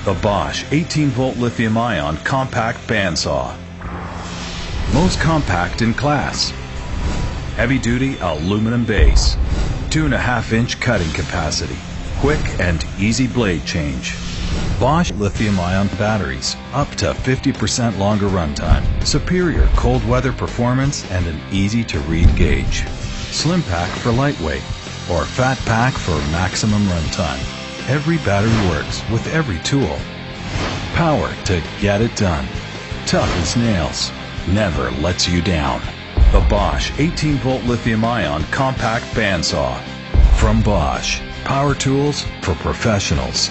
The Bosch 18-volt lithium-ion compact bandsaw. Most compact in class. Heavy-duty aluminum base. 2.5-inch cutting capacity. Quick and easy blade change. Bosch lithium-ion batteries, up to 50% longer runtime, superior cold weather performance, and an easy-to-read gauge. Slim pack for lightweight, or fat pack for maximum runtime. Every battery works with every tool. Power to get it done. Tough as nails. Never lets you down. The Bosch 18-volt lithium-ion compact bandsaw. From Bosch, power tools for professionals.